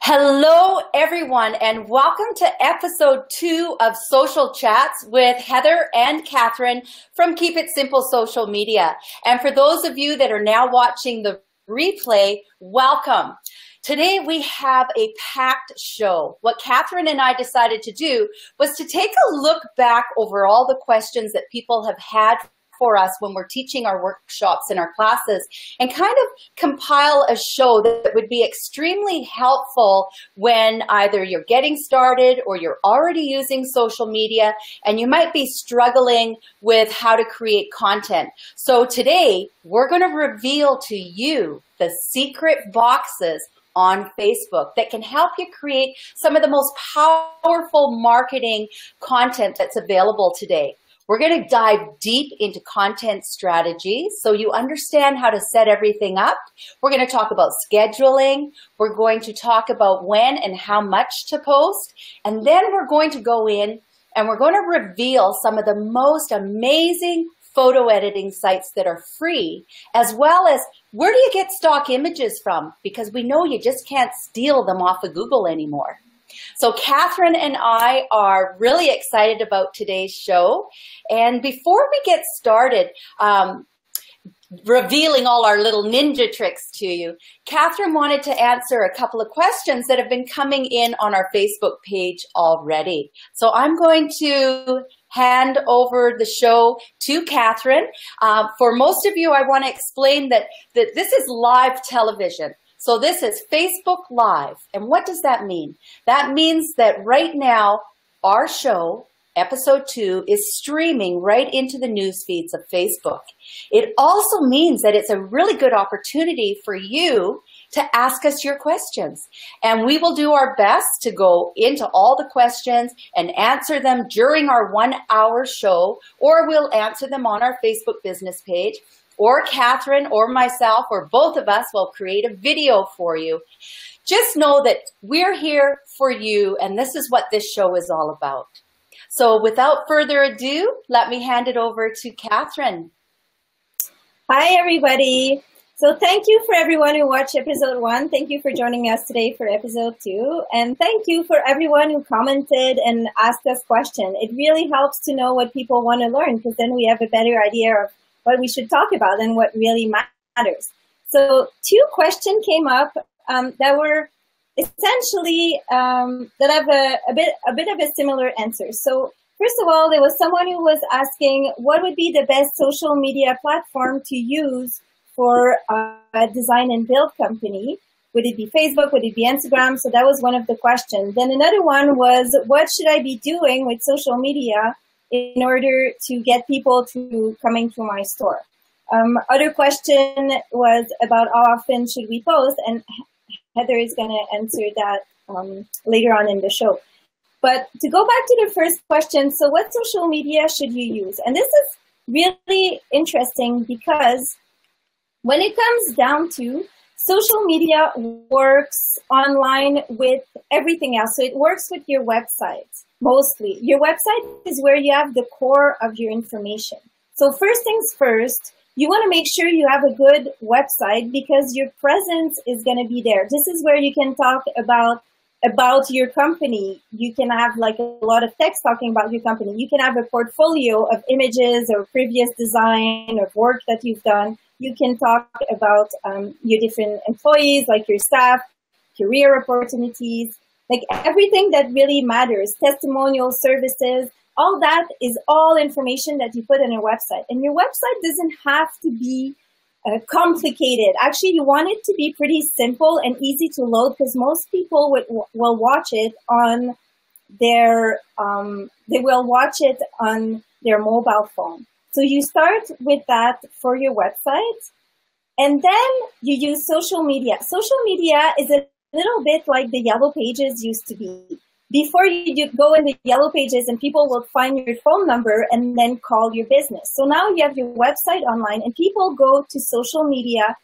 Hello, everyone, and welcome to episode 2 of Social Chats with Heather and Catherine from Keep It Simple Social Media. And for those of you that are now watching the replay, welcome. Today we have a packed show. What Catherine and I decided to do was to take a look back over all the questions that people have had for us when we're teaching our workshops and our classes and kind of compile a show that would be extremely helpful when either you're getting started or you're already using social media and you might be struggling with how to create content. So today we're going to reveal to you the secret boxes on Facebook that can help you create some of the most powerful marketing content that's available today. We're going to dive deep into content strategy so you understand how to set everything up. We're going to talk about scheduling. We're going to talk about when and how much to post. And then we're going to go in and we're going to reveal some of the most amazing photo editing sites that are free, as well as where do you get stock images from? Because we know you just can't steal them off of Google anymore. So Catherine and I are really excited about today's show. And before we get started, revealing all our little ninja tricks to you, Catherine wanted to answer a couple of questions that have been coming in on our Facebook page already. So I'm going to hand over the show to Catherine. For most of you, I want to explain that this is live television. So this is Facebook Live. And what does that mean? That means that right now, our show, episode 2, is streaming right into the news feeds of Facebook. It also means that it's a really good opportunity for you to ask us your questions. And we will do our best to go into all the questions and answer them during our 1-hour show, or we'll answer them on our Facebook business page. Or Catherine or myself or both of us will create a video for you. Just know that we're here for you, and this is what this show is all about. So without further ado, let me hand it over to Catherine. Hi, everybody. So thank you for everyone who watched episode 1. Thank you for joining us today for episode 2. And thank you for everyone who commented and asked us questions. It really helps to know what people want to learn, because then we have a better idea of what we should talk about and what really matters. So 2 questions came up that were essentially that have a bit of a similar answer. So first of all, there was someone who was asking what would be the best social media platform to use for a design and build company. Would it be Facebook? Would it be Instagram? So that was one of the questions. Then another one was, what should I be doing with social media in order to get people to coming to my store? Other question was about how often should we post, and Heather is going to answer that later on in the show. But to go back to the first question, so what social media should you use? And this is really interesting because when it comes down to social media works online with everything else. So it works with your website. Mostly. Your website is where you have the core of your information. So first things first, you want to make sure you have a good website because your presence is going to be there. This is where you can talk about your company. You can have like a lot of text talking about your company. You can have a portfolio of images or previous design or work that you've done. You can talk about your different employees, like your staff, career opportunities, like everything that really matters, testimonial services, all that is all information that you put on your website. And your website doesn't have to be complicated. Actually, you want it to be pretty simple and easy to load because most people will watch it on their, mobile phone. So you start with that for your website, and then you use social media. Social media is a little bit like the Yellow Pages used to be. Before you go in the Yellow Pages and people will find your phone number and then call your business. So now you have your website online and people go to social media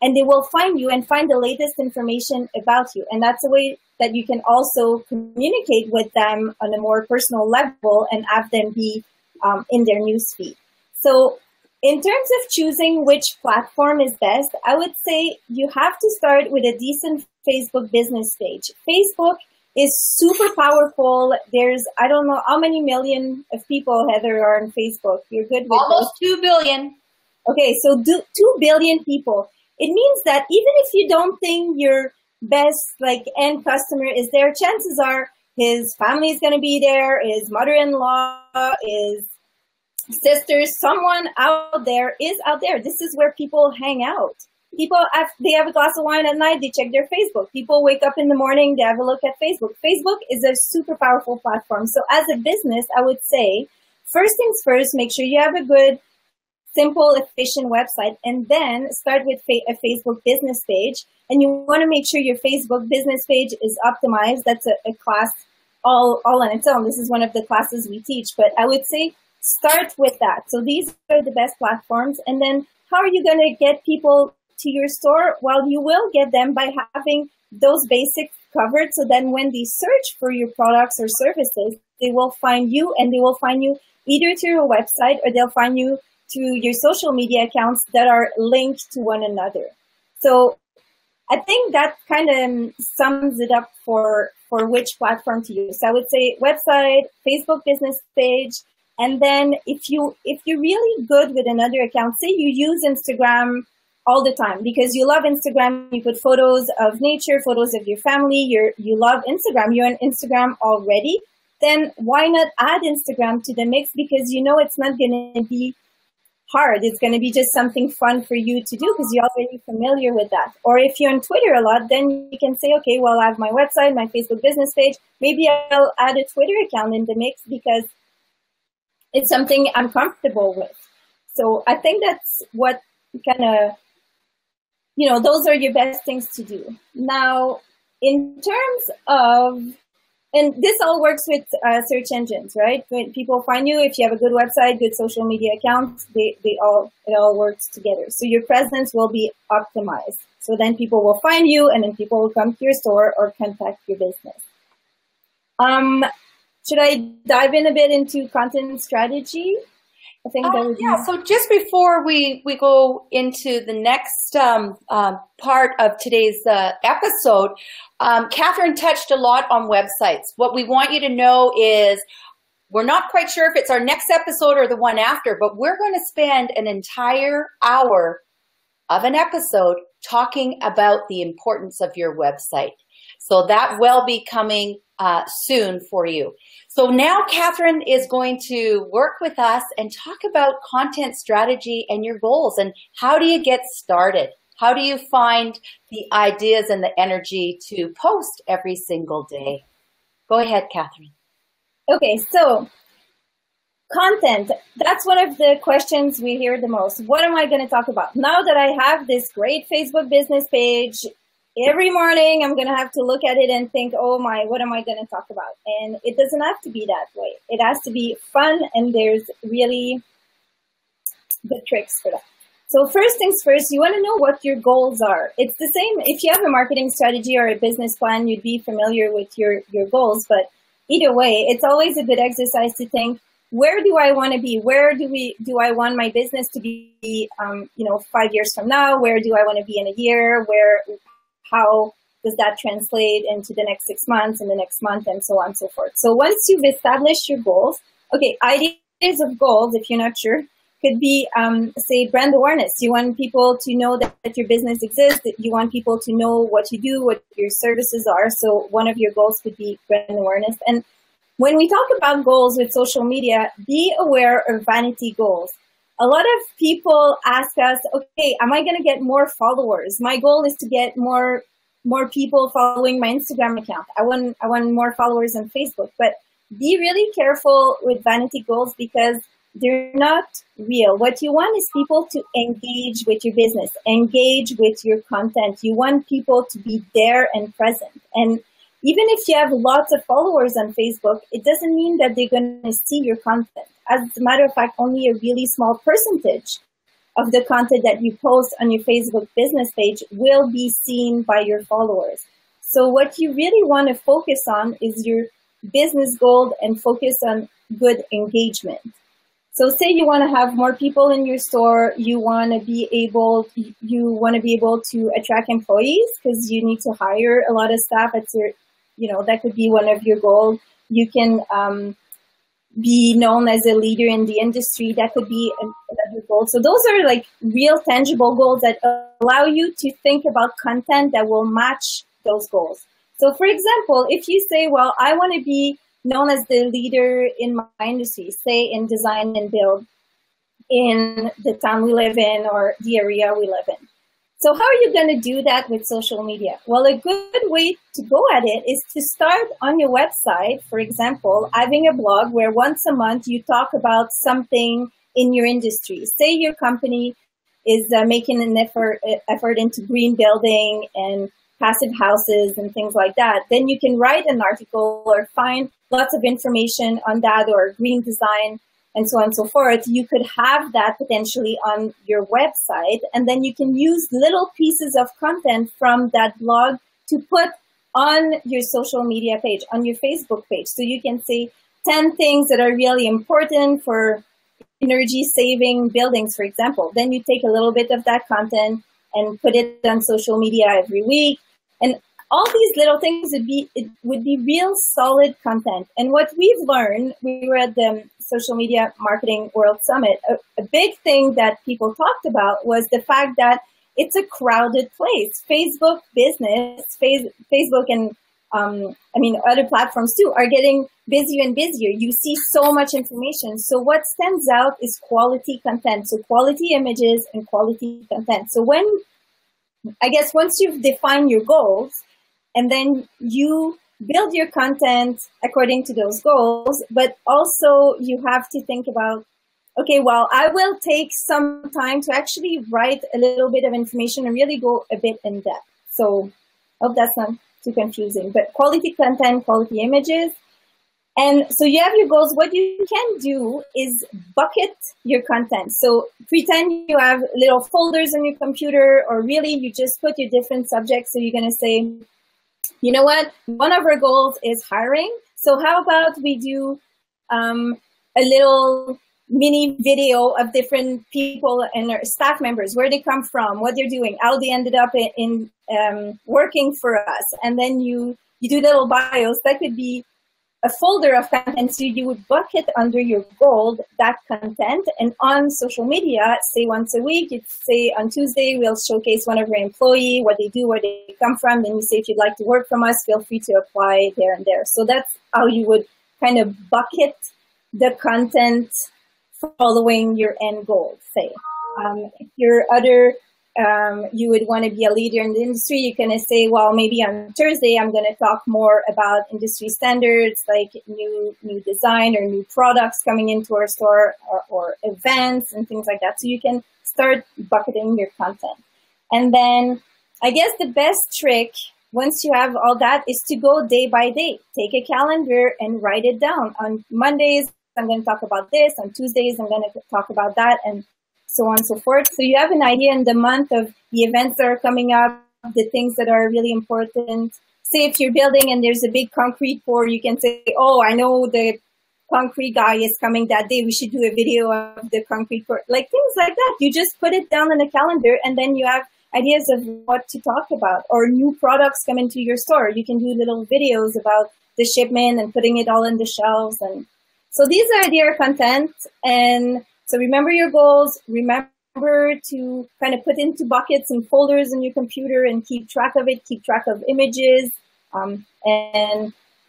and they will find you and find the latest information about you. And that's a way that you can also communicate with them on a more personal level and have them be in their newsfeed. So in terms of choosing which platform is best, I would say you have to start with a decent Facebook business page. Facebook is super powerful. There's, I don't know how many million of people, Heather, are on Facebook. You're good with almost 2 billion. Okay, so 2 billion people. It means that even if you don't think your best like end customer is there, chances are his family is going to be there, his mother-in-law, his sisters, someone out there is out there. This is where people hang out. People, they have a glass of wine at night, they check their Facebook. People wake up in the morning, they have a look at Facebook. Facebook is a super powerful platform. So as a business, I would say, first things first, make sure you have a good, simple, efficient website, and then start with a Facebook business page. And you want to make sure your Facebook business page is optimized. That's a class all on its own. This is one of the classes we teach, but I would say start with that. So these are the best platforms. And then how are you going to get people to your store? Well, you will get them by having those basics covered. So then when they search for your products or services, they will find you, and they will find you either through your website, or they'll find you through your social media accounts that are linked to one another. So I think that kind of sums it up for which platform to use. So I would say website, Facebook business page, and then if you're really good with another account, say you use Instagram all the time because you love Instagram, you put photos of nature, photos of your family, you love Instagram, you're on Instagram already, then why not add Instagram to the mix? Because you know it's not going to be hard. It's going to be just something fun for you to do because you're already familiar with that. Or if you're on Twitter a lot, then you can say, okay, well, I have my website, my Facebook business page. Maybe I'll add a Twitter account in the mix because it's something I'm comfortable with. So I think that's what kind of, those are your best things to do. Now, in terms of, and this all works with search engines, right? When people find you, if you have a good website, good social media accounts, it all works together. So your presence will be optimized. So then people will find you, and then people will come to your store or contact your business. Should I dive in a bit into content strategy? I think that would be... Yeah, so just before we go into the next part of today's episode, Catherine touched a lot on websites. What we want you to know is we're not quite sure if it's our next episode or the one after, but we're going to spend an entire hour of an episode talking about the importance of your website. So that will be coming soon for you. So now Catherine is going to work with us and talk about content strategy and your goals and how do you get started? How do you find the ideas and the energy to post every single day? Go ahead, Catherine. Okay, so content, that's one of the questions we hear the most. What am I going to talk about? Now that I have this great Facebook business page, every morning I'm going to have to look at it and think, oh my, what am I going to talk about? And it doesn't have to be that way. It has to be fun, and there's really good tricks for that. So first things first, you want to know what your goals are. It's the same. If you have a marketing strategy or a business plan, you'd be familiar with your goals. But either way, it's always a good exercise to think, where do I want to be? Where do I want my business to be, 5 years from now? Where do I want to be in a year? How does that translate into the next 6 months and the next month and so on and so forth? So once you've established your goals, okay, ideas of goals, if you're not sure, could be, say, brand awareness. You want people to know that your business exists. That you want people to know what you do, what your services are. So one of your goals could be brand awareness. And when we talk about goals with social media, be aware of vanity goals. A lot of people ask us, okay, am I going to get more followers? My goal is to get more people following my Instagram account. I want more followers on Facebook. But be really careful with vanity goals because they're not real. What you want is people to engage with your business, engage with your content. You want people to be there and present. And even if you have lots of followers on Facebook, it doesn't mean that they're going to see your content. As a matter of fact, only a really small percentage of the content that you post on your Facebook business page will be seen by your followers. So what you really want to focus on is your business goal and focus on good engagement. So say you want to have more people in your store, you want to be able to attract employees because you need to hire a lot of staff. That could be one of your goals. You can be known as a leader in the industry. That could be another goal. So those are like real tangible goals that allow you to think about content that will match those goals. So for example, if you say, well, I want to be known as the leader in my industry, say in design and build in the town we live in or the area we live in. So how are you going to do that with social media? Well, a good way to go at it is to start on your website, for example, having a blog where once a month you talk about something in your industry. Say your company is making an effort into green building and passive houses and things like that. Then you can write an article or find lots of information on that or green design and so on and so forth. You could have that potentially on your website, and then you can use little pieces of content from that blog to put on your social media page, on your Facebook page. So you can say 10 things that are really important for energy saving buildings, for example. Then you take a little bit of that content and put it on social media every week. And all these little things would be real solid content. And what we've learned, we were at the Social Media Marketing World Summit, a big thing that people talked about was the fact that it's a crowded place. Facebook business, Facebook and other platforms too are getting busier and busier. You see so much information. So what stands out is quality content. So quality images and quality content. So once you've defined your goals, and then you build your content according to those goals, but also you have to think about, okay, well, I will take some time to actually write a little bit of information and really go a bit in depth. So I hope that's not too confusing, but quality content, quality images. And so you have your goals. What you can do is bucket your content. So pretend you have little folders on your computer, or really you just put your different subjects. So you're going to say, you know what? One of our goals is hiring. So how about we do a little mini video of different people and their staff members, where they come from, what they're doing, how they ended up in working for us. And then you do little bios. That could be a folder of content. So you would bucket under your goal that content. And on social media, say once a week, you'd say on Tuesday, we'll showcase one of our employees, what they do, where they come from. Then you say, if you'd like to work from us, feel free to apply there and there. So that's how you would kind of bucket the content following your end goal, say. If your other you would want to be a leader in the industry, you're going to say, well, maybe on Thursday, I'm going to talk more about industry standards, like new design or new products coming into our store, or events and things like that. So you can start bucketing your content. And then I guess the best trick, once you have all that, is to go day by day. Take a calendar and write it down. On Mondays, I'm going to talk about this. On Tuesdays, I'm going to talk about that. And so on and so forth. So you have an idea in the month of the events that are coming up, the things that are really important. Say if you're building and there's a big concrete pour, you can say, oh, I know the concrete guy is coming that day. We should do a video of the concrete pour. Like things like that. You just put it down on a calendar, and then you have ideas of what to talk about. Or new products come into your store. You can do little videos about the shipment and putting it all on the shelves. And so these are idea content. And so remember your goals, remember to kind of put into buckets and folders in your computer and keep track of it, keep track of images. And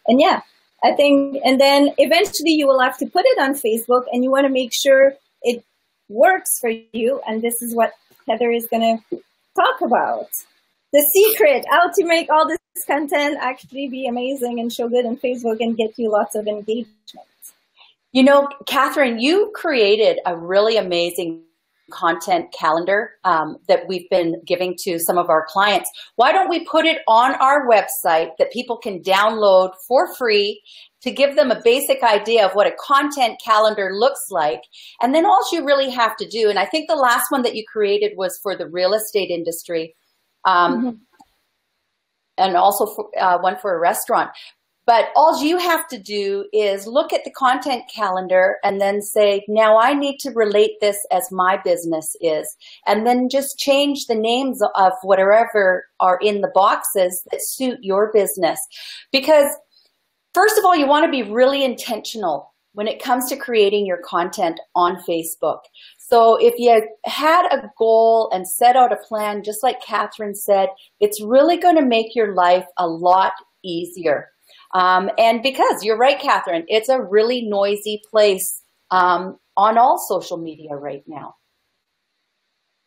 yeah, I think, and then eventually you will have to put it on Facebook, and you want to make sure it works for you. And this is what Heather is going to talk about. The secret, how to make all this content actually be amazing and show good on Facebook and get you lots of engagement. You know, Catherine, you created a really amazing content calendar that we've been giving to some of our clients. Why don't we put it on our website that people can download for free to give them a basic idea of what a content calendar looks like? And then all you really have to do, and I think the last one that you created was for the real estate industry, and also for, one for a restaurant. But all you have to do is look at the content calendar and then say, now I need to relate this as my business is. And then just change the names of whatever are in the boxes that suit your business. Because first of all, you want to be really intentional when it comes to creating your content on Facebook. So if you had a goal and set out a plan, just like Catherine said, it's really going to make your life a lot easier. And because you're right, Catherine, it's a really noisy place on all social media right now.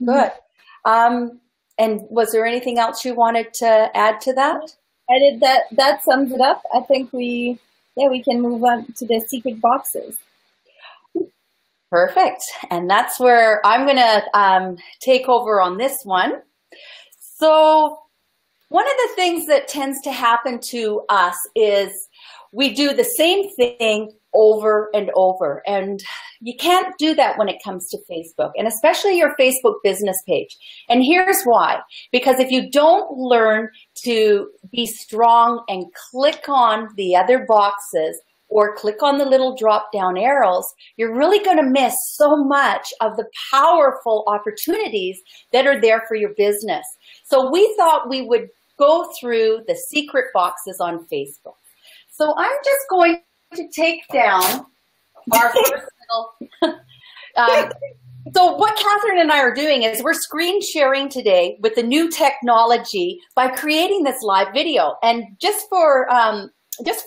Good. And was there anything else you wanted to add to that? I did that. That sums it up. I think we can move on to the secret boxes. Perfect. And that's where I'm going to take over on this one. So one of the things that tends to happen to us is we do the same thing over and over. And you can't do that when it comes to Facebook, and especially your Facebook business page. And here's why. Because if you don't learn to be strong and click on the other boxes or click on the little drop-down arrows, you're really going to miss so much of the powerful opportunities that are there for your business. So we thought we would go through the secret boxes on Facebook. So I'm just going to take down our first little... So what Catherine and I are doing is we're screen sharing today with the new technology by creating this live video. And just for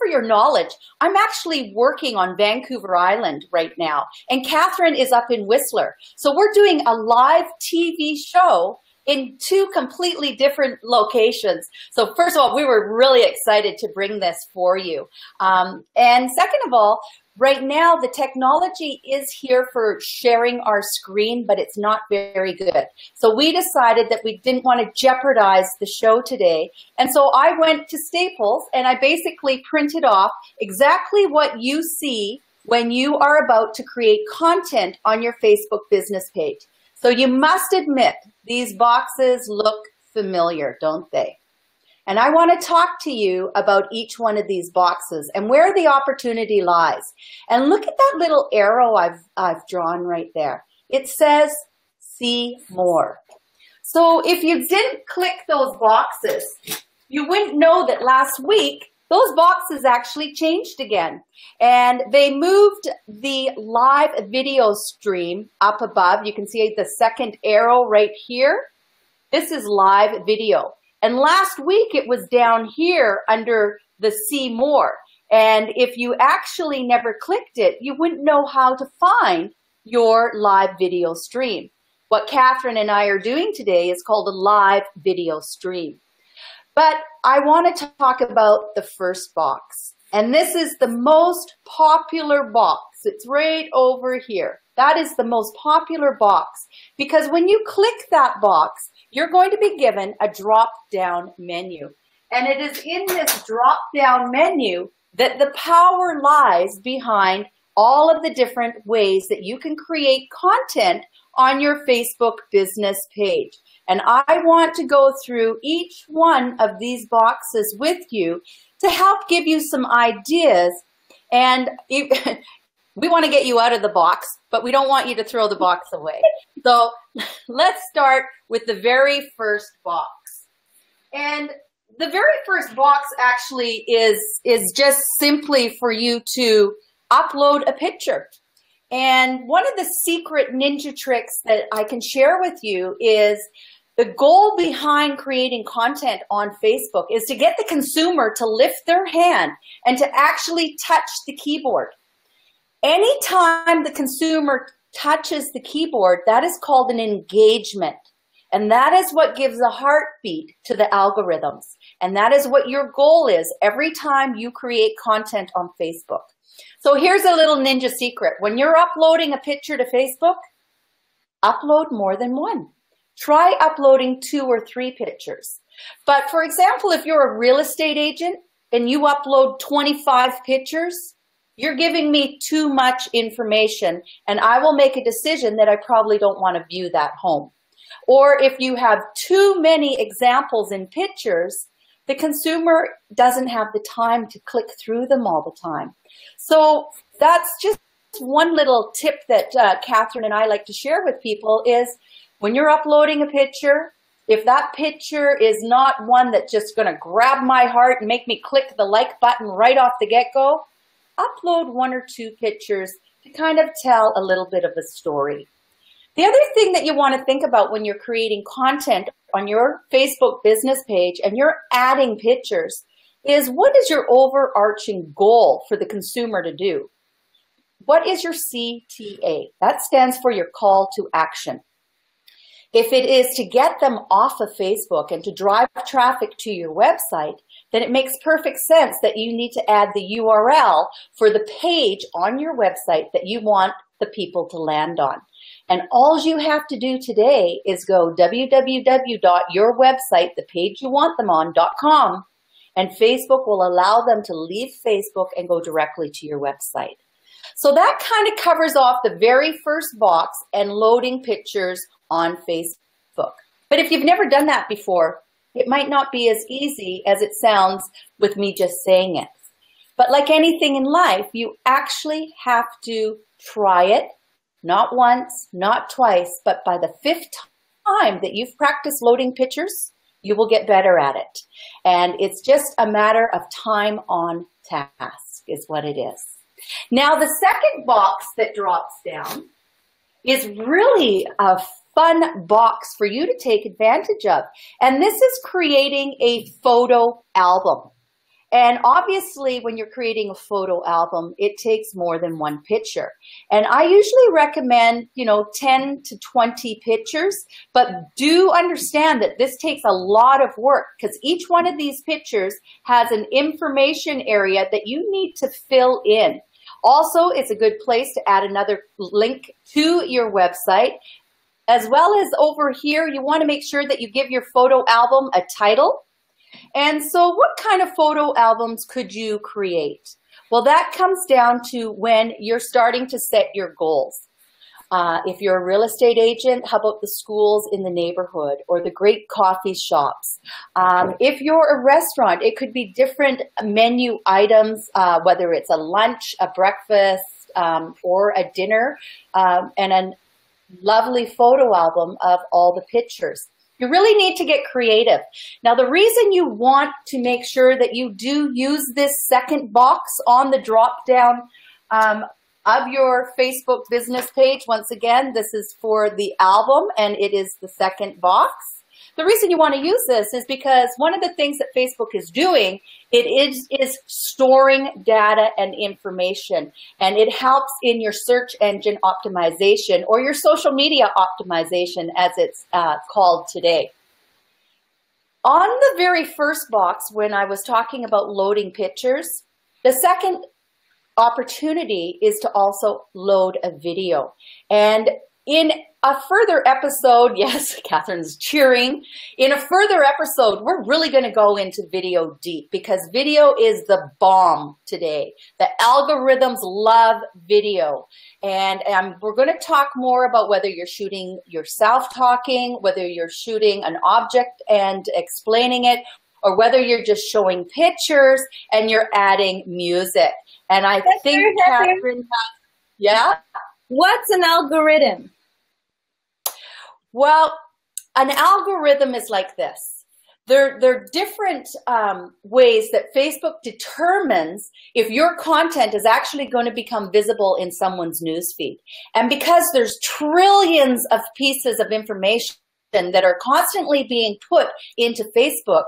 your knowledge, I'm actually working on Vancouver Island right now, and Catherine is up in Whistler. So we're doing a live TV show in two completely different locations. So first of all, we were really excited to bring this for you. And second of all, right now the technology is here for sharing our screen, but it's not very good. So we decided that we didn't want to jeopardize the show today. And so I went to Staples and I basically printed off exactly what you see when you are about to create content on your Facebook business page. So you must admit, these boxes look familiar, don't they? And I want to talk to you about each one of these boxes and where the opportunity lies. And look at that little arrow I've drawn right there. It says, see more. So if you didn't click those boxes, you wouldn't know that last week, those boxes actually changed again. And they moved the live video stream up above. You can see the second arrow right here. This is live video. And last week it was down here under the see more. And if you actually never clicked it, you wouldn't know how to find your live video stream. What Catherine and I are doing today is called a live video stream. But I want to talk about the first box. And this is the most popular box. It's right over here. That is the most popular box because when you click that box, you're going to be given a drop-down menu. And it is in this drop-down menu that the power lies behind all of the different ways that you can create content on your Facebook business page. And I want to go through each one of these boxes with you to help give you some ideas. And we want to get you out of the box, but we don't want you to throw the box away. So let's start with the very first box. And the very first box actually is just simply for you to upload a picture. And one of the secret ninja tricks that I can share with you is the goal behind creating content on Facebook is to get the consumer to lift their hand and to actually touch the keyboard. Anytime the consumer touches the keyboard, that is called an engagement. And that is what gives a heartbeat to the algorithms. And that is what your goal is every time you create content on Facebook. So here's a little ninja secret. When you're uploading a picture to Facebook, upload more than one. Try uploading 2 or 3 pictures. But for example, if you're a real estate agent and you upload 25 pictures, you're giving me too much information and I will make a decision that I probably don't want to view that home. Or if you have too many examples in pictures, the consumer doesn't have the time to click through them all the time. So that's just one little tip that Catherine and I like to share with people is when you're uploading a picture, if that picture is not one that's just going to grab my heart and make me click the like button right off the get-go, upload 1 or 2 pictures to kind of tell a little bit of a story. The other thing that you want to think about when you're creating content on your Facebook business page and you're adding pictures is what is your overarching goal for the consumer to do? What is your CTA? That stands for your call to action. If it is to get them off of Facebook and to drive traffic to your website, then it makes perfect sense that you need to add the URL for the page on your website that you want the people to land on. And all you have to do today is go www.yourwebsite, the page you want them on.com, and Facebook will allow them to leave Facebook and go directly to your website. So that kind of covers off the very first box and loading pictures on Facebook. But if you've never done that before, it might not be as easy as it sounds with me just saying it. But like anything in life, you actually have to try it, not once, not twice, but by the 5th time that you've practiced loading pictures, you will get better at it. And it's just a matter of time on task is what it is. Now, the second box that drops down is really a fun box for you to take advantage of. And this is creating a photo album. And obviously, when you're creating a photo album, it takes more than one picture. And I usually recommend, 10 to 20 pictures, but do understand that this takes a lot of work because each one of these pictures has an information area that you need to fill in. Also, it's a good place to add another link to your website. As well as over here, you want to make sure that you give your photo album a title. And so what kind of photo albums could you create? Well, that comes down to when you're starting to set your goals. If you're a real estate agent, how about the schools in the neighborhood or the great coffee shops? If you're a restaurant, it could be different menu items, whether it's a lunch, a breakfast, or a dinner, and a lovely photo album of all the pictures. You really need to get creative. Now, the reason you want to make sure that you do use this second box on the drop down of your Facebook business page, once again, this is for the album and it is the second box. The reason you want to use this is because one of the things that Facebook is doing, it is storing data and information, and it helps in your search engine optimization or your social media optimization as it's called today. On the very first box, when I was talking about loading pictures, the second opportunity is to also load a video. And in a further episode, yes, Catherine's cheering. In a further episode, we're really going to go into video deep because video is the bomb today. The algorithms love video. And we're going to talk more about whether you're shooting yourself talking, whether you're shooting an object and explaining it, or whether you're just showing pictures and you're adding music. And I think Catherine has, yeah? What's an algorithm? Well, an algorithm is like this. There are different ways that Facebook determines if your content is actually going to become visible in someone's newsfeed. And because there's trillions of pieces of information that are constantly being put into Facebook,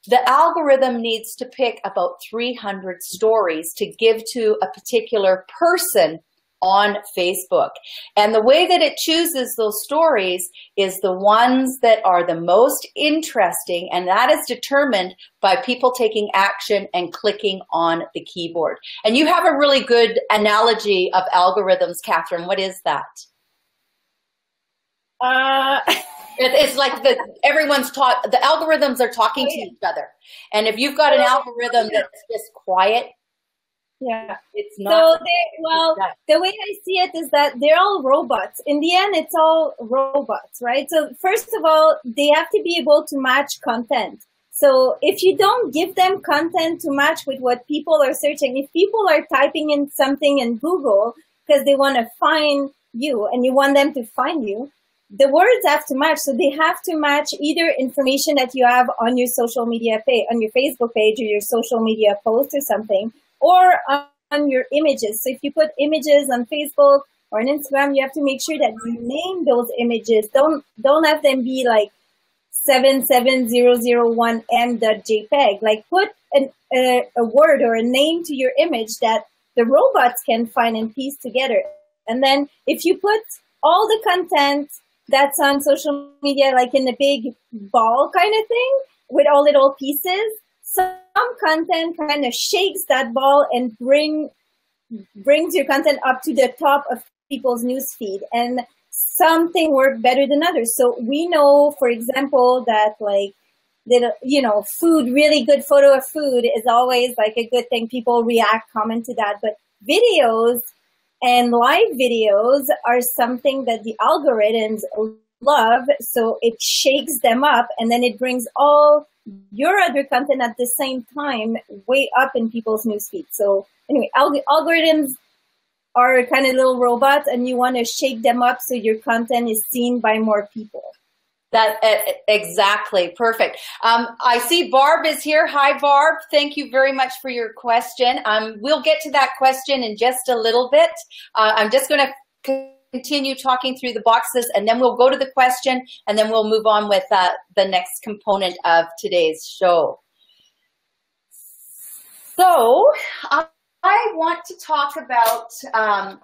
the algorithm needs to pick about 300 stories to give to a particular person on Facebook. And the way that it chooses those stories is the ones that are the most interesting, and that is determined by people taking action and clicking on the keyboard. And you have a really good analogy of algorithms, Catherine. What is that? It's like everyone's taught, the algorithms are talking to each other. And if you've got an algorithm that's just quiet, yeah, it's not. So the way I see it is that they're all robots. In the end, it's all robots, right? So first of all, they have to be able to match content. So if you don't give them content to match with what people are searching, if people are typing in something in Google because they want to find you and you want them to find you, the words have to match. So they have to match either information that you have on your social media page, on your Facebook page or your social media post or something, or on your images. So if you put images on Facebook or on Instagram, you have to make sure that you name those images. Don't have them be like 77001m.jpg. Like put a word or a name to your image that the robots can find and piece together. And then if you put all the content that's on social media, like in a big ball kind of thing with all little pieces, some content kind of shakes that ball and brings your content up to the top of people's newsfeed. And something work better than others. So we know, for example, that like, food, really good photo of food is always like a good thing. People react, comment to that. But videos and live videos are something that the algorithms love. So it shakes them up and then it brings all your other content at the same time way up in people's newsfeed. So anyway, algorithms are kind of little robots and you want to shake them up so your content is seen by more people. That exactly. Perfect. I see Barb is here. Hi, Barb. Thank you very much for your question. We'll get to that question in just a little bit. I'm just going to continue talking through the boxes and then we'll go to the question and then we'll move on with the next component of today's show. So I want to talk about, I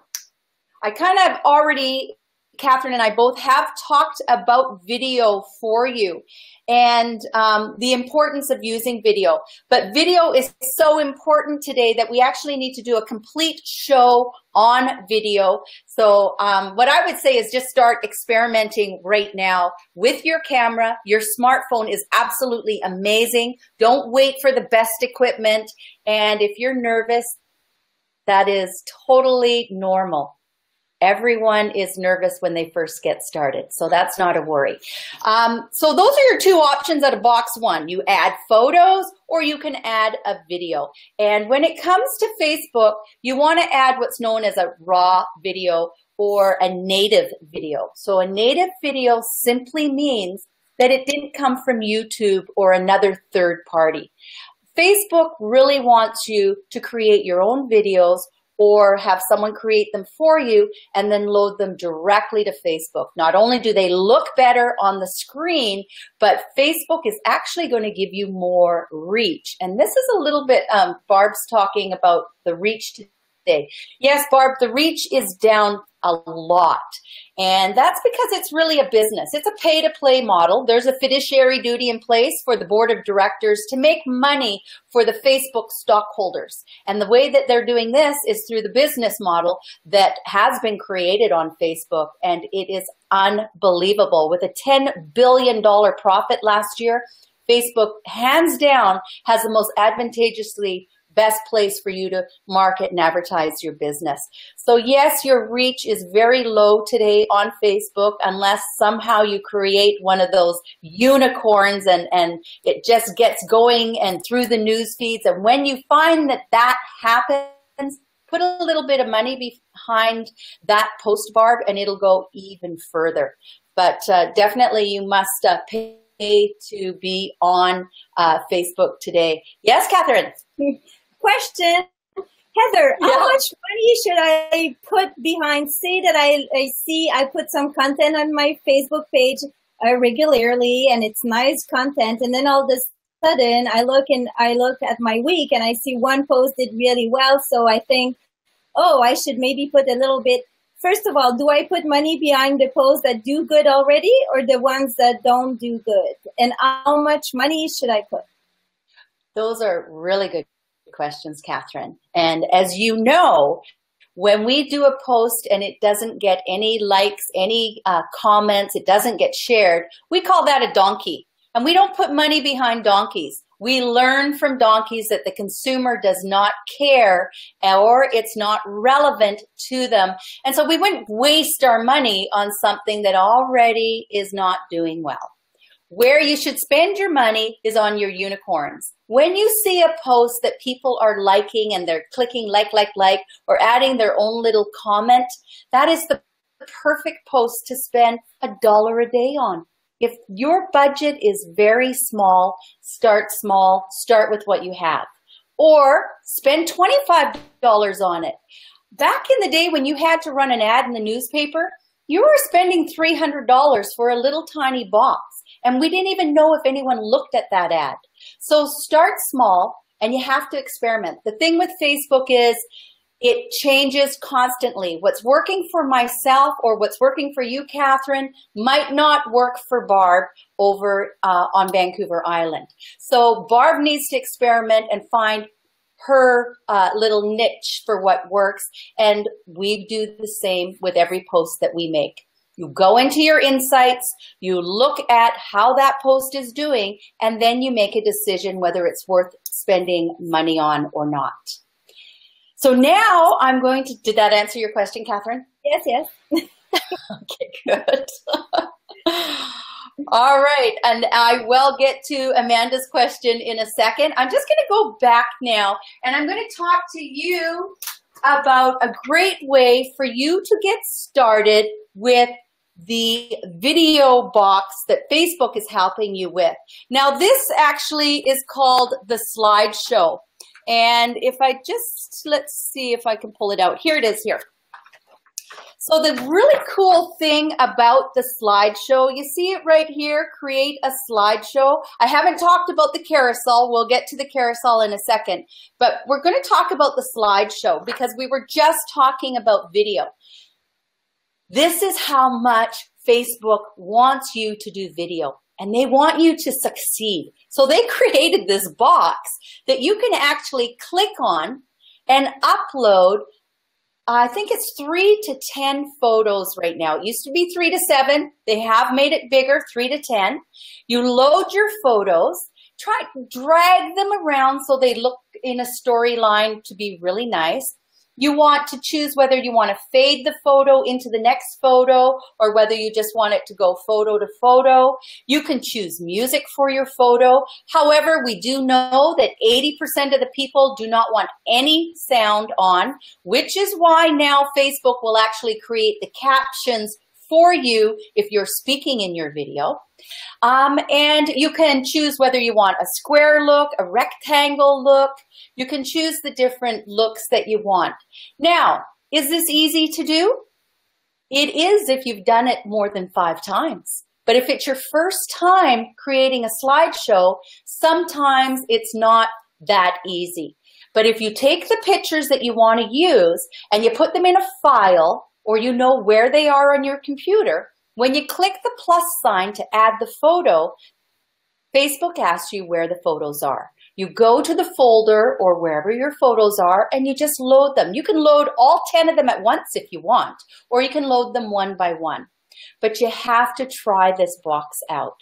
kind of already, Catherine and I both have talked about video for you and the importance of using video. But video is so important today that we actually need to do a complete show on video. So what I would say is just start experimenting right now with your camera. Your smartphone is absolutely amazing. Don't wait for the best equipment. And if you're nervous, that is totally normal. Everyone is nervous when they first get started, so that's not a worry. So those are your two options out of box one. You add photos or you can add a video. And when it comes to Facebook, you want to add what's known as a raw video or a native video. So a native video simply means that it didn't come from YouTube or another third party. Facebook really wants you to create your own videos or have someone create them for you and then load them directly to Facebook. Not only do they look better on the screen, but Facebook is actually going to give you more reach. And this is a little bit, Barb's talking about the reach today. Yes, Barb, the reach is down a lot. And that's because it's really a business. It's a pay-to-play model. There's a fiduciary duty in place for the board of directors to make money for the Facebook stockholders. And the way that they're doing this is through the business model that has been created on Facebook. And it is unbelievable. With a $10 billion profit last year, Facebook, hands down, has the most advantageously best place for you to market and advertise your business. So yes, your reach is very low today on Facebook unless somehow you create one of those unicorns and it just gets going and through the news feeds. And when you find that that happens, put a little bit of money behind that post, Barb, and it'll go even further. But definitely you must pay to be on Facebook today. Yes, Catherine? Question, Heather, how much money should I put behind, say that I put some content on my Facebook page regularly and it's nice content, and then all of a sudden I look at my week and I see one post did really well, so I think, oh, I should maybe put a little bit. First of all, do I put money behind the posts that do good already or the ones that don't do good? And how much money should I put? Those are really good questions, Catherine. And as you know, when we do a post and it doesn't get any likes, any comments, it doesn't get shared, we call that a donkey. And we don't put money behind donkeys. We learn from donkeys that the consumer does not care or it's not relevant to them. And so we wouldn't waste our money on something that already is not doing well. Where you should spend your money is on your unicorns. When you see a post that people are liking and they're clicking like, or adding their own little comment, that is the perfect post to spend $1 a day on. If your budget is very small, start with what you have. Or spend $25 on it. Back in the day when you had to run an ad in the newspaper, you were spending $300 for a little tiny box. And we didn't even know if anyone looked at that ad. So start small and you have to experiment. The thing with Facebook is it changes constantly. What's working for myself or what's working for you, Catherine, might not work for Barb over on Vancouver Island. So Barb needs to experiment and find her little niche for what works. And we do the same with every post that we make. You go into your insights, you look at how that post is doing, and then you make a decision whether it's worth spending money on or not. So now I'm going to, did that answer your question, Catherine? Yes. Okay, good. All right, and I will get to Amanda's question in a second. I'm just going to go back now, and I'm going to talk to you about a great way for you to get started with the video box that Facebook is helping you with. Now, this actually is called the slideshow. And if I just, let's see if I can pull it out. Here it is here. So the really cool thing about the slideshow, you see it right here, create a slideshow. I haven't talked about the carousel. We'll get to the carousel in a second. But we're going to talk about the slideshow because we were just talking about video. This is how much Facebook wants you to do video, and they want you to succeed. So they created this box that you can actually click on and upload. I think it's 3 to 10 photos right now. It used to be 3 to 7. They have made it bigger, 3 to 10. You load your photos, drag them around so they look in a storyline to be really nice. You want to choose whether you want to fade the photo into the next photo or whether you just want it to go photo to photo. You can choose music for your photo. However, we do know that 80% of the people do not want any sound on, which is why now Facebook will actually create the captions for you if you're speaking in your video. And you can choose whether you want a square look, a rectangle look. You can choose the different looks that you want. Now, is this easy to do? It is if you've done it more than 5 times. But if it's your first time creating a slideshow, sometimes it's not that easy. But if you take the pictures that you want to use and you put them in a file, or you know where they are on your computer, when you click the plus sign to add the photo, Facebook asks you where the photos are. You go to the folder or wherever your photos are and you just load them. You can load all 10 of them at once if you want, or you can load them one by one. But you have to try this box out.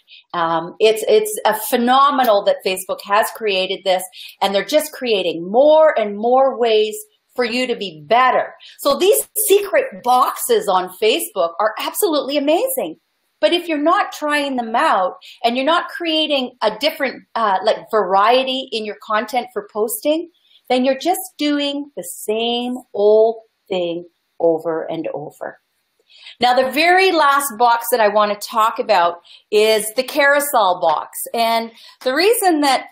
It's a phenomenal that Facebook has created this, and they're just creating more and more ways for you to be better. So these secret boxes on Facebook are absolutely amazing. But if you're not trying them out and you're not creating a different like variety in your content for posting, then you're just doing the same old thing over and over. Now, the very last box that I want to talk about is the carousel box. And the reason that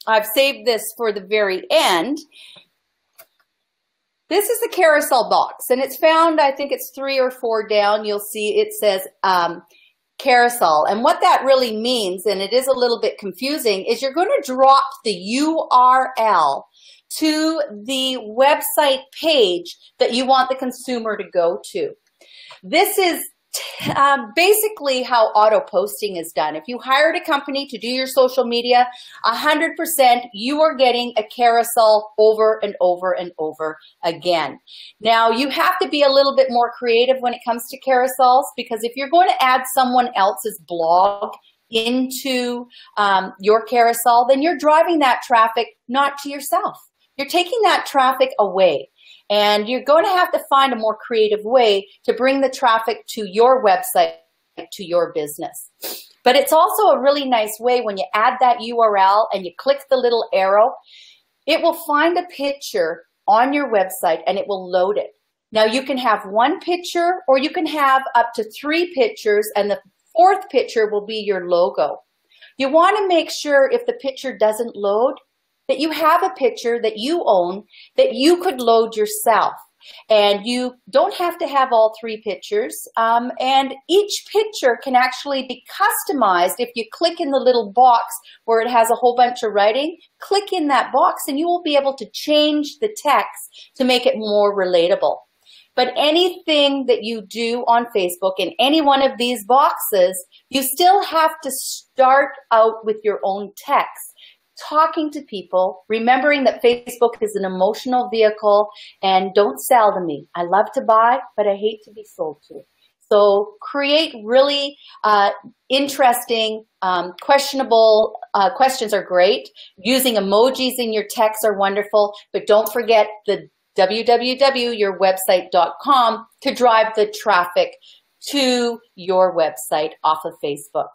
I've saved this for the very end, this is the carousel box, and it's found, I think it's 3 or 4 down. You'll see it says carousel. And what that really means, and it is a little bit confusing, is you're going to drop the URL to the website page that you want the consumer to go to. This is basically how auto posting is done. If you hired a company to do your social media, 100% you are getting a carousel over and over and over again. Now, you have to be a little bit more creative when it comes to carousels, because if you're going to add someone else's blog into your carousel, then you're driving that traffic not to yourself. You're taking that traffic away. And you're going to have to find a more creative way to bring the traffic to your website, to your business. But it's also a really nice way when you add that URL and you click the little arrow, it will find a picture on your website and it will load it. Now you can have one picture or you can have up to 3 pictures, and the 4th picture will be your logo. You want to make sure if the picture doesn't load that you have a picture that you own that you could load yourself. And you don't have to have all 3 pictures. And each picture can actually be customized. If you click in the little box where it has a whole bunch of writing, click in that box and you will be able to change the text to make it more relatable. But anything that you do on Facebook in any one of these boxes, you still have to start out with your own text, talking to people, remembering that Facebook is an emotional vehicle, and don't sell to me. I love to buy, but I hate to be sold to. So create really interesting, questionable questions are great. Using emojis in your text are wonderful, but don't forget the www.yourwebsite.com to drive the traffic to your website off of Facebook.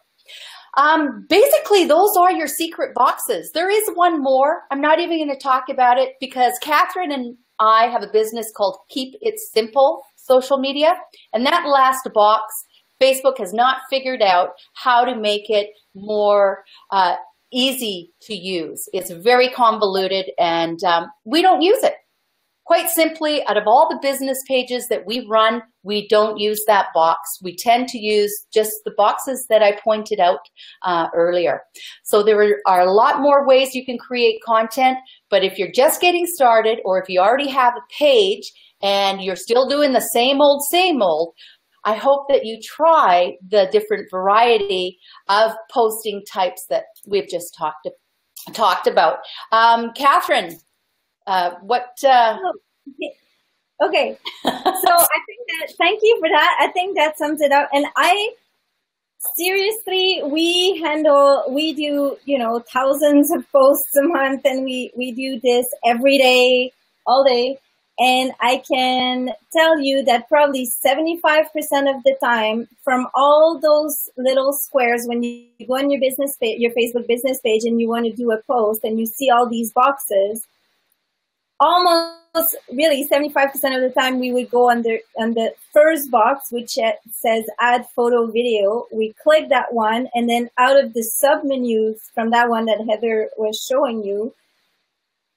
Basically, those are your secret boxes. There is one more. I'm not even going to talk about it because Catherine and I have a business called Keep It Simple Social Media. And that last box, Facebook has not figured out how to make it more easy to use. It's very convoluted and we don't use it. Quite simply, out of all the business pages that we run, we don't use that box. We tend to use just the boxes that I pointed out earlier. So there are a lot more ways you can create content, but if you're just getting started or if you already have a page and you're still doing the same old, I hope that you try the different variety of posting types that we've just talked about. Catherine, Okay. So I think that, thank you for that. I think that sums it up. And seriously, we do, thousands of posts a month, and we do this every day, all day. And I can tell you that probably 75% of the time, from all those little squares, when you go on your business page, your Facebook business page, and you want to do a post and you see all these boxes, almost really 75% of the time we would go on the first box, which says add photo video. We click that one, and then out of the sub menus from that one that Heather was showing you,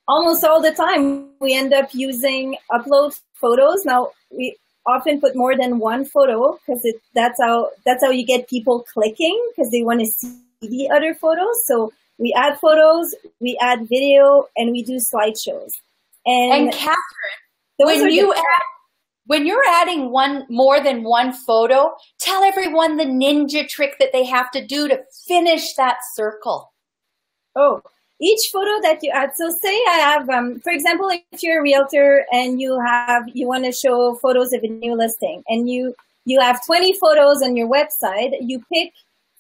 almost all the time we end up using upload photos. Now we often put more than one photo because that's how you get people clicking, because they want to see the other photos. So we add photos, we add video, and we do slideshows. And Catherine, when you're adding more than one photo, tell everyone the ninja trick that they have to do to finish that circle. Oh, each photo that you add. So say I have, for example, if you're a realtor and you want to show photos of a new listing, and you have 20 photos on your website, you pick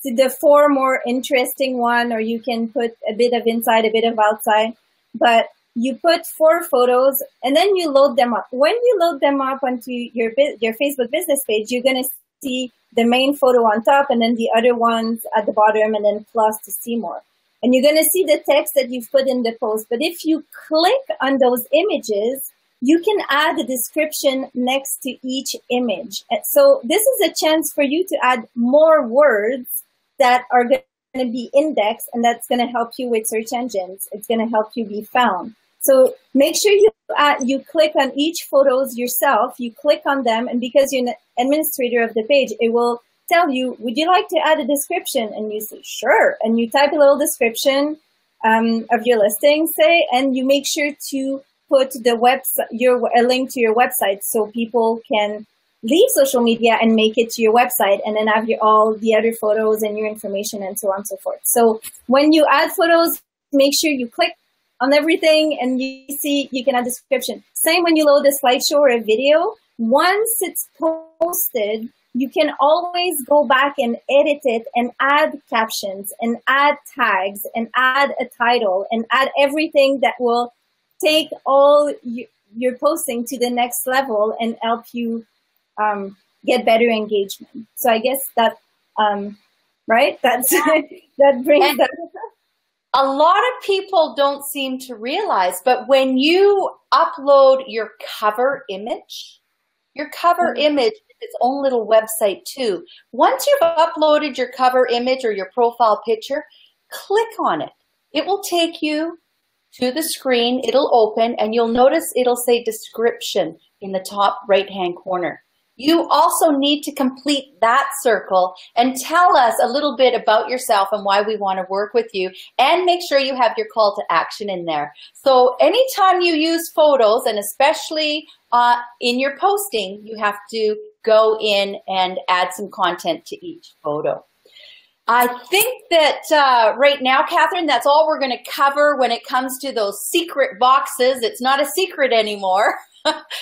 the 4 more interesting one, or you can put a bit of inside, a bit of outside, but you put 4 photos and then you load them up. When you load them up onto your Facebook business page, you're going to see the main photo on top and then the other ones at the bottom, and then plus to see more. And you're going to see the text that you've put in the post. But if you click on those images, you can add a description next to each image. So this is a chance for you to add more words that are going to be indexed, and that's going to help you with search engines. It's going to help you be found. So make sure you click on each photos yourself. You click on them, and because you're an administrator of the page, it will tell you, would you like to add a description? And you say, sure. And you type a little description of your listing, say, and you make sure to put the website, a link to your website, so people can leave social media and make it to your website, and then have all the other photos and your information and so on and so forth. So when you add photos, make sure you click on everything and you can add a description. Same when you load a slideshow or a video. Once it's posted, you can always go back and edit it and add captions and add tags and add a title and add everything that will take all your posting to the next level and help you get better engagement. So I guess that right? That's that brings that. A lot of people don't seem to realize, but when you upload your cover image is its own little website too. Once you've uploaded your cover image or your profile picture, click on it. It will take you to the screen. It'll open and you'll notice it'll say description in the top right-hand corner. You also need to complete that circle and tell us a little bit about yourself and why we want to work with you, and make sure you have your call to action in there. So anytime you use photos, and especially in your posting, you have to go in and add some content to each photo. I think that right now, Catherine, that's all we're going to cover when it comes to those secret boxes. It's not a secret anymore.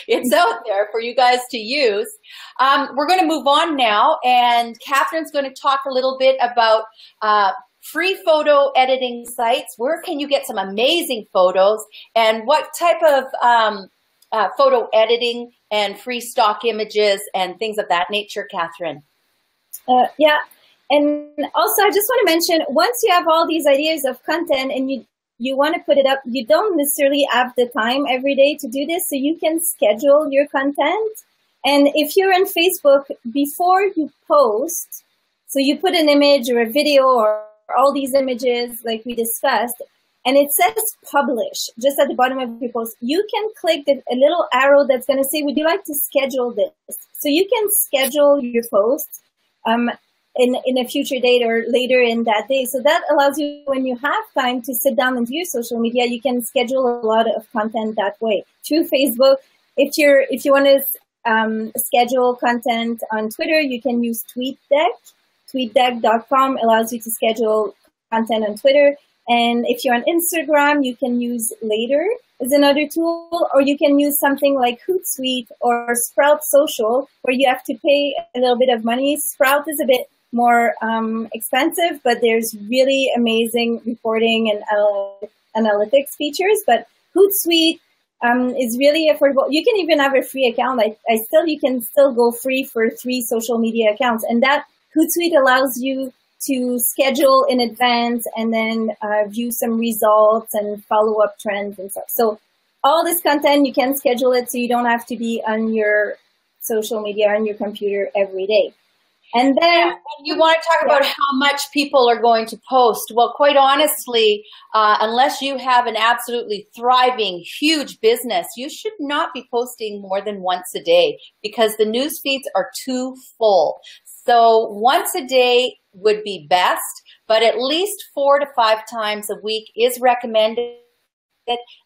It's out there for you guys to use. We're going to move on now, and Catherine's going to talk a little bit about free photo editing sites. Where can you get some amazing photos, and what type of photo editing and free stock images and things of that nature, Catherine? Yeah. And also, I just want to mention, once you have all these ideas of content and you want to put it up, you don't necessarily have the time every day to do this, so you can schedule your content. And if you're on Facebook, before you post, so you put an image or a video or all these images like we discussed, and it says publish just at the bottom of your post, you can click a little arrow that's going to say, would you like to schedule this? So you can schedule your post in a future date or later in that day. So that allows you, when you have time to sit down and do your social media, you can schedule a lot of content that way through Facebook. If you want to schedule content on Twitter, you can use TweetDeck. TweetDeck.com allows you to schedule content on Twitter. And if you're on Instagram, you can use Later as another tool, or you can use something like Hootsuite or Sprout Social, where you have to pay a little bit of money. Sprout is a bit more expensive, but there's really amazing reporting and analytics features. But Hootsuite is really affordable. You can even have a free account. You can still go free for 3 social media accounts, and that Hootsuite allows you to schedule in advance and then view some results and follow up trends and stuff. So all this content, you can schedule it so you don't have to be on your social media on your computer every day. And then you want to talk about how much people are going to post. Well, quite honestly, unless you have an absolutely thriving, huge business, you should not be posting more than once a day because the news feeds are too full. So once a day would be best, but at least 4 to 5 times a week is recommended.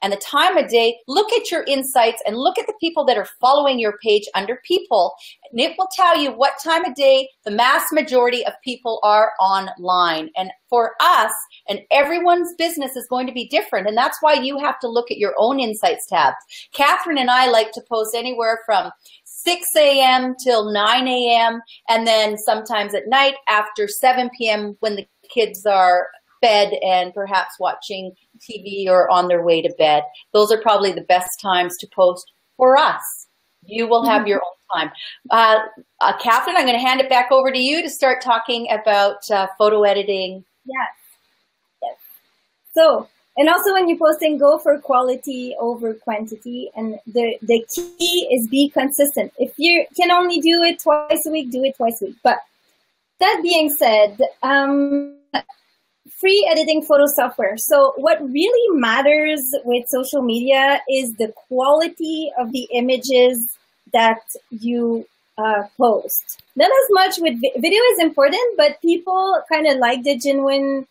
And the time of day, look at your insights and look at the people that are following your page under people. And it will tell you what time of day the mass majority of people are online. And for us, and everyone's business is going to be different. And that's why you have to look at your own insights tabs. Catherine and I like to post anywhere from 6 a.m. till 9 a.m. and then sometimes at night after 7 p.m. when the kids are fed and perhaps watching TV or on their way to bed. Those are probably the best times to post for us. You will have your own time. Catherine, I'm going to hand it back over to you to start talking about photo editing. Yes. So, and also when you're posting, go for quality over quantity. And the key is be consistent. If you can only do it twice a week, do it twice a week. But that being said, free editing photo software. So what really matters with social media is the quality of the images that you post. Not as much with video is important, but people kind of like the genuine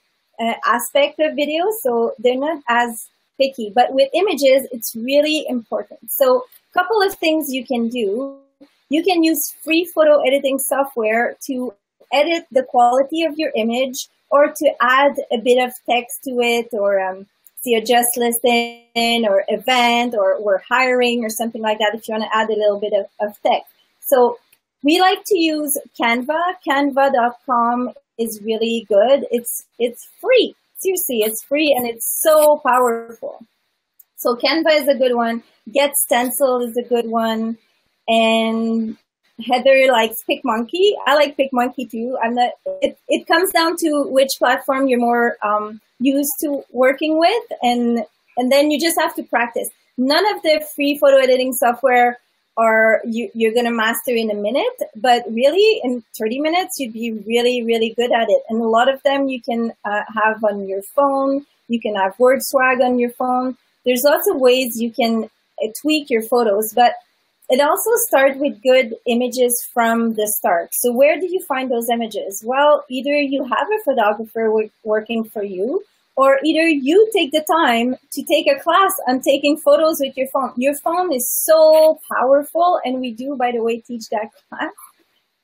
aspect of video, so they're not as picky. But with images, it's really important. So a couple of things you can do. You can use free photo editing software to edit the quality of your image or to add a bit of text to it, or see a just listing or event, or we're hiring or something like that if you want to add a little bit of text. So we like to use Canva. Canva.com is really good. It's free. Seriously, it's free and it's so powerful. So Canva is a good one. Get Stencil is a good one. And Heather likes PicMonkey. I like PicMonkey too. I'm not. It comes down to which platform you're more used to working with, and then you just have to practice. None of the free photo editing software are you're gonna master in a minute, but really in 30 minutes you'd be really, really good at it. And a lot of them you can have on your phone. You can have WordSwag on your phone. There's lots of ways you can tweak your photos, but it also starts with good images from the start. So where do you find those images? Well, either you have a photographer working for you, or either you take the time to take a class on taking photos with your phone. Your phone is so powerful, and we do, by the way, teach that class.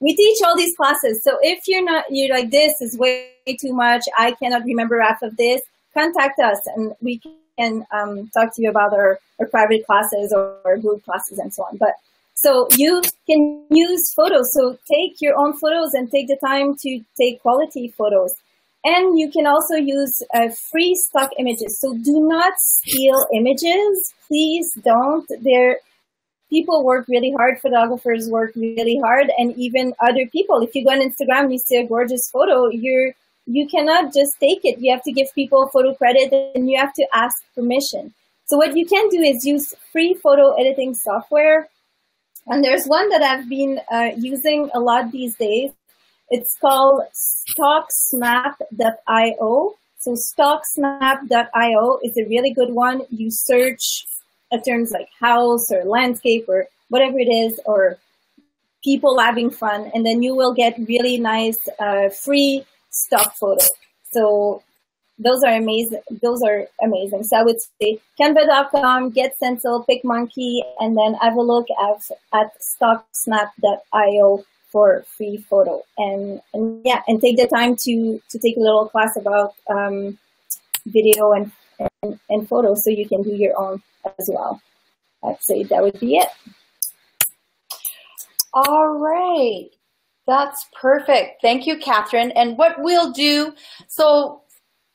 We teach all these classes. So if you're like, this is way too much, I cannot remember half of this, contact us and we can talk to you about our private classes or group classes and so on. But so you can use photos. So take your own photos and take the time to take quality photos. And you can also use free stock images. So do not steal images. Please don't. People work really hard. Photographers work really hard. And even other people, if you go on Instagram and you see a gorgeous photo, you cannot just take it. You have to give people photo credit and you have to ask permission. So what you can do is use free photo editing software. And there's one that I've been using a lot these days. It's called StockSnap.io. So StockSnap.io is a really good one. You search terms like house or landscape or whatever it is, or people having fun, and then you will get really nice free stock photos. So those are amazing. So I would say Canva.com, GetStencil, PicMonkey, and then have a look at StockSnap.io for free photo. And take the time to take a little class about video and photo, so you can do your own as well. I'd say that would be it. All right. That's perfect. Thank you, Catherine. And what we'll do, so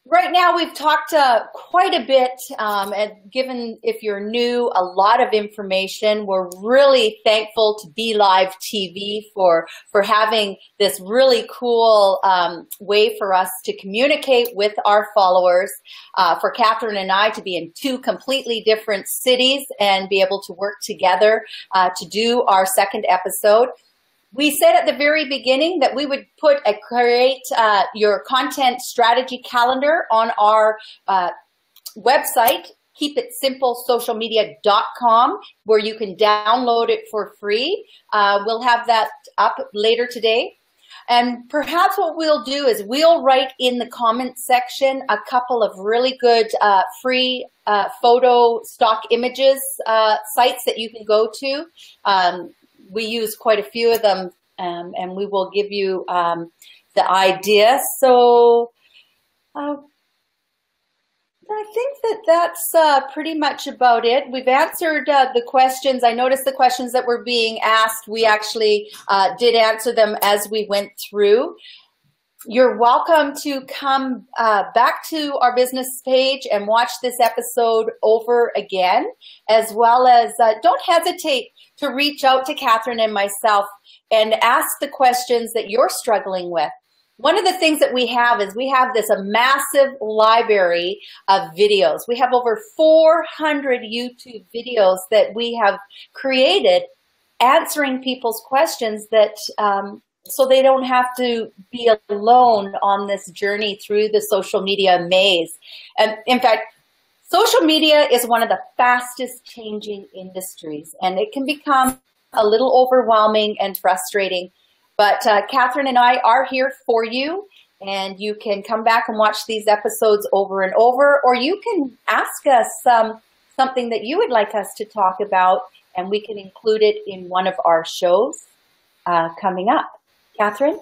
right now we've talked quite a bit, and given, if you're new, a lot of information. We're really thankful to Be Live TV for having this really cool way for us to communicate with our followers, for Catherine and I to be in two completely different cities and be able to work together to do our second episode. We said at the very beginning that we would create your content strategy calendar on our website, keepitsimplesocialmedia.com, where you can download it for free. We'll have that up later today. And perhaps what we'll do is we'll write in the comment section a couple of really good free photo stock images sites that you can go to. We use quite a few of them, and we will give you the idea. So I think that's pretty much about it. We've answered the questions. I noticed the questions that were being asked. We actually did answer them as we went through. You're welcome to come back to our business page and watch this episode over again, as well as don't hesitate to reach out to Catherine and myself and ask the questions that you're struggling with. One of the things that we have is we have this massive library of videos. We have over 400 YouTube videos that we have created answering people's questions that so they don't have to be alone on this journey through the social media maze. And in fact, social media is one of the fastest changing industries, and it can become a little overwhelming and frustrating. But Catherine and I are here for you, and you can come back and watch these episodes over and over, or you can ask us something that you would like us to talk about, and we can include it in one of our shows coming up. Catherine?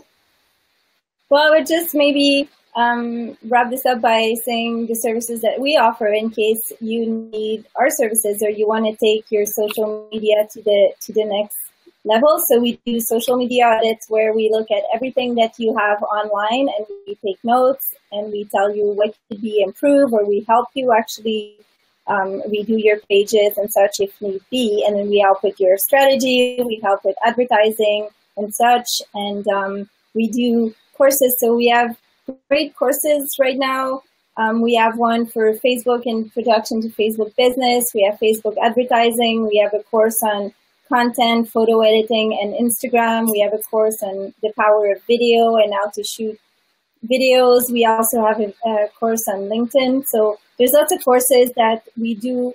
Well, I would just maybe wrap this up by saying the services that we offer in case you need our services or you want to take your social media to the next level. So we do social media audits where we look at everything that you have online and we take notes and we tell you what could be improved, or we help you actually redo your pages and such if need be. And then we help with your strategy. We help with advertising and such. And we do courses. So we have great courses right now. We have one for Facebook introduction to Facebook business. We have Facebook advertising. We have a course on content, photo editing, and Instagram. We have a course on the power of video and how to shoot videos. We also have a course on LinkedIn. So there's lots of courses that we do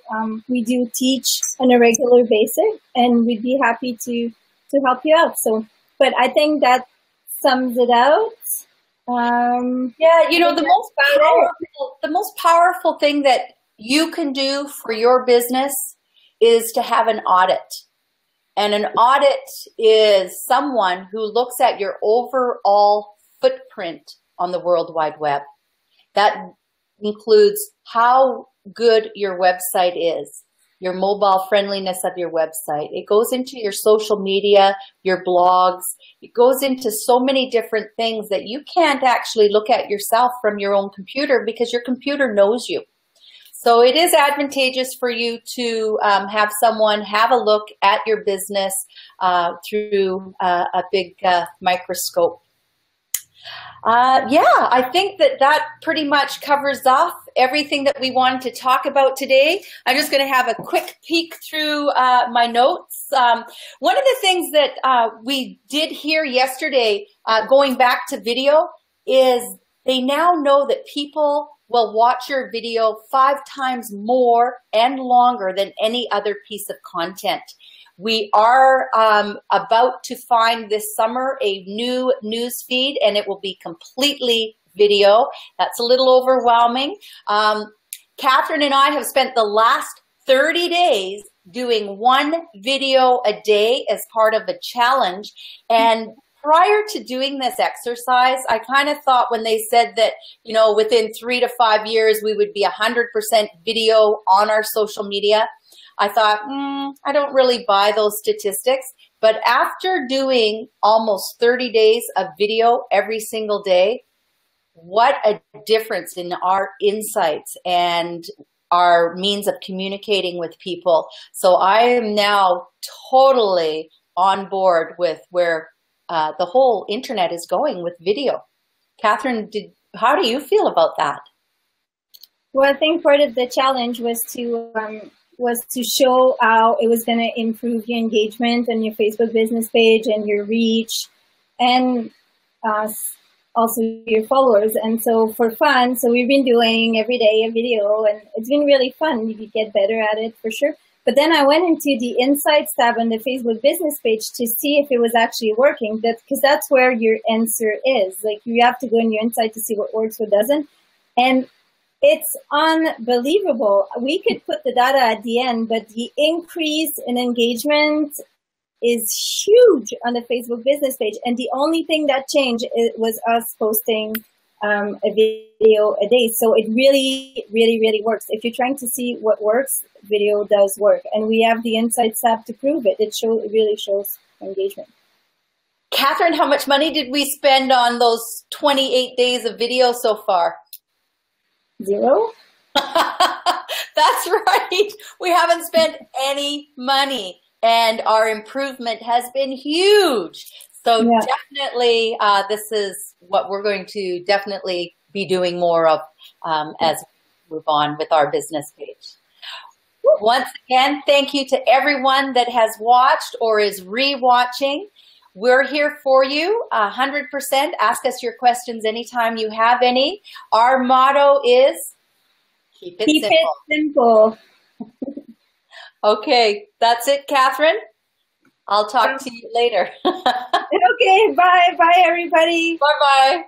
teach on a regular basis, and we'd be happy to help you out. So, but I think that sums it out. Yeah, you know, the most powerful thing that you can do for your business is to have an audit. And an audit is someone who looks at your overall footprint on the World Wide Web. That includes how good your website is, your mobile friendliness of your website. It goes into your social media, your blogs. It goes into so many different things that you can't actually look at yourself from your own computer because your computer knows you. So it is advantageous for you to have someone have a look at your business through a big microscope. Yeah, I think that pretty much covers off everything that we wanted to talk about today. I'm just going to have a quick peek through my notes. One of the things that we did hear yesterday, going back to video, is they now know that people will watch your video 5 times more and longer than any other piece of content. We are about to find this summer a new news feed, and it will be completely video. That's a little overwhelming. Catherine and I have spent the last 30 days doing 1 video a day as part of a challenge. And prior to doing this exercise, I kind of thought when they said that, you know, within 3 to 5 years, we would be 100% video on our social media, I thought, I don't really buy those statistics. But after doing almost 30 days of video every single day, what a difference in our insights and our means of communicating with people. So I am now totally on board with where the whole internet is going with video. Catherine, how do you feel about that? Well, I think part of the challenge was to show how it was going to improve your engagement on your Facebook business page and your reach, and also your followers. And so for fun, so we've been doing every day a video, and it's been really fun. You get better at it for sure. But then I went into the Insights tab on the Facebook business page to see if it was actually working. Because that's where your answer is. Like, you have to go in your Insight to see what works, what doesn't. And it's unbelievable. We could put the data at the end, but the increase in engagement is huge on the Facebook business page. And the only thing that changed was us posting a video a day. So it really, really, really works. If you're trying to see what works, video does work. And we have the Insights app to prove it. It really shows engagement. Catherine, how much money did we spend on those 28 days of video so far? 0. That's right. We haven't spent any money, and our improvement has been huge. So yeah, definitely, this is what we're going to definitely be doing more of as we move on with our business page. Once again, thank you to everyone that has watched or is re-watching. We're here for you 100%. Ask us your questions anytime you have any. Our motto is keep it simple. Okay, that's it, Catherine. I'll talk to you later. Okay, bye. Bye, everybody. Bye-bye.